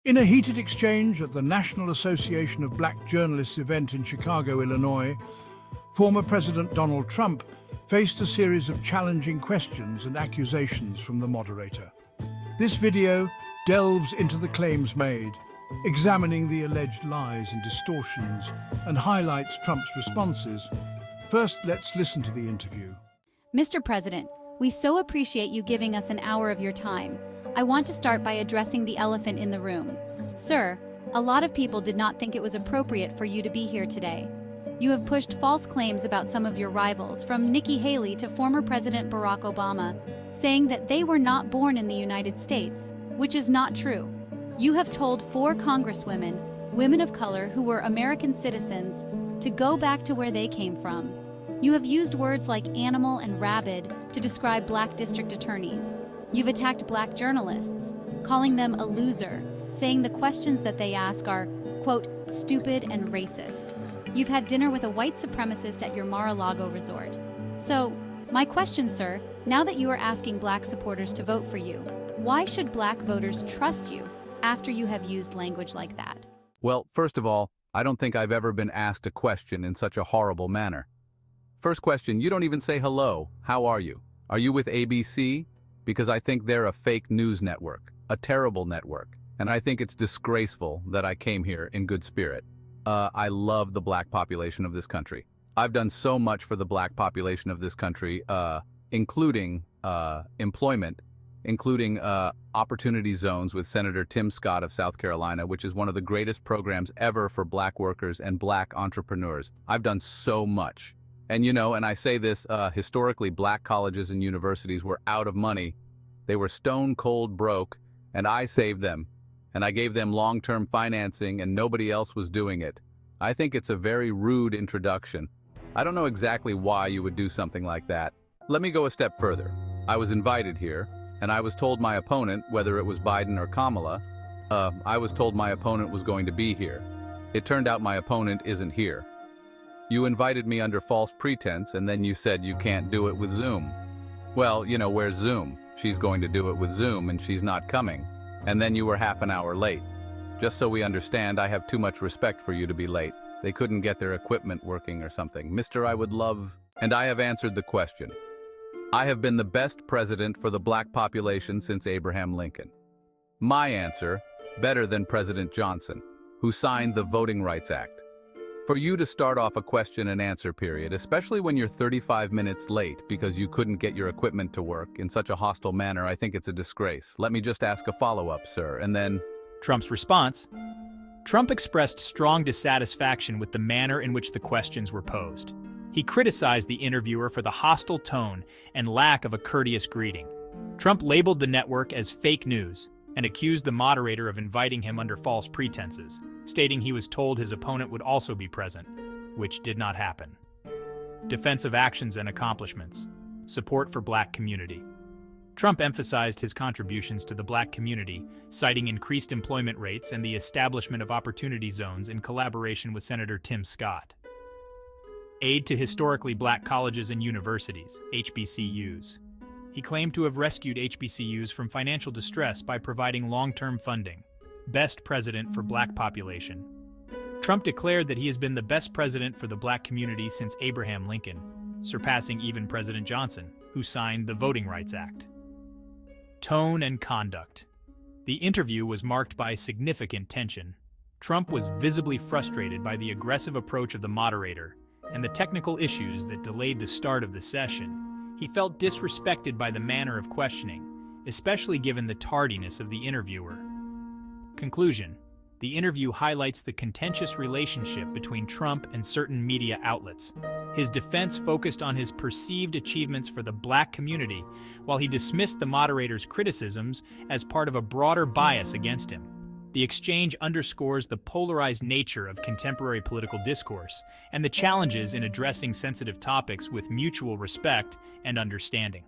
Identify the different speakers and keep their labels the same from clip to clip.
Speaker 1: In a heated exchange at the National Association of Black Journalists event in Chicago, Illinois, former President Donald Trump faced a series of challenging questions and accusations from the moderator. This video delves into the claims made, examining the alleged lies and distortions, and highlights Trump's responses. First, let's listen to the interview.
Speaker 2: Mr. President, we so appreciate you giving us an hour of your time. I want to start by addressing the elephant in the room. Sir, a lot of people did not think it was appropriate for you to be here today. You have pushed false claims about some of your rivals, from Nikki Haley to former President Barack Obama, saying that they were not born in the United States, which is not true. You have told 4 congresswomen, women of color who were American citizens, to go back to where they came from. You have used words like animal and rabid to describe black district attorneys. You've attacked black journalists, calling them a loser, saying the questions that they ask are, quote, stupid and racist. You've had dinner with a white supremacist at your Mar-a-Lago resort. So, my question, sir, now that you are asking black supporters to vote for you, why should black voters trust you after you have used language like that?
Speaker 3: Well, first of all, I don't think I've ever been asked a question in such a horrible manner. First question, you don't even say hello. How are you? Are you with ABC? Because I think they're a fake news network, a terrible network, and I think it's disgraceful that I came here in good spirit. I love the black population of this country. I've done so much for the black population of this country, including employment, including opportunity zones with Senator Tim Scott of South Carolina, which is one of the greatest programs ever for black workers and black entrepreneurs. I've done so much. And and I say this, historically, black colleges and universities were out of money. They were stone cold broke, and I saved them. And I gave them long-term financing, and nobody else was doing it. I think it's a very rude introduction. I don't know exactly why you would do something like that. Let me go a step further. I was invited here, and I was told my opponent, whether it was Biden or Kamala, I was told my opponent was going to be here. It turned out my opponent isn't here. You invited me under false pretense, and then you said you can't do it with Zoom. Well, where's Zoom? She's going to do it with Zoom, and she's not coming. And then you were half an hour late. Just so we understand, I have too much respect for you to be late. They couldn't get their equipment working or something. Mister, I would love... And I have answered the question. I have been the best president for the black population since Abraham Lincoln. My answer, better than President Johnson, who signed the Voting Rights Act. For you to start off a question and answer period, especially when you're 35 minutes late because you couldn't get your equipment to work in such a hostile manner, I think it's a disgrace. Let me just ask a follow-up, sir, and then...
Speaker 4: Trump's response. Trump expressed strong dissatisfaction with the manner in which the questions were posed. He criticized the interviewer for the hostile tone and lack of a courteous greeting. Trump labeled the network as fake news and accused the moderator of inviting him under false pretenses, stating he was told his opponent would also be present, which did not happen. Defensive actions and accomplishments. Support for black community. Trump emphasized his contributions to the black community, citing increased employment rates and the establishment of opportunity zones in collaboration with Senator Tim Scott. Aid to historically black colleges and universities, HBCUs. He claimed to have rescued HBCUs from financial distress by providing long-term funding. Best president for black population. Trump declared that he has been the best president for the black community since Abraham Lincoln, surpassing even President Johnson, who signed the Voting Rights Act. Tone and conduct. The interview was marked by significant tension. Trump was visibly frustrated by the aggressive approach of the moderator and the technical issues that delayed the start of the session. He felt disrespected by the manner of questioning, especially given the tardiness of the interviewer. Conclusion. The interview highlights the contentious relationship between Trump and certain media outlets. His defense focused on his perceived achievements for the black community, while he dismissed the moderator's criticisms as part of a broader bias against him. The exchange underscores the polarized nature of contemporary political discourse and the challenges in addressing sensitive topics with mutual respect and understanding.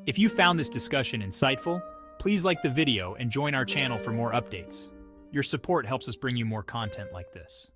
Speaker 4: If you found this discussion insightful, please like the video and join our channel for more updates. Your support helps us bring you more content like this.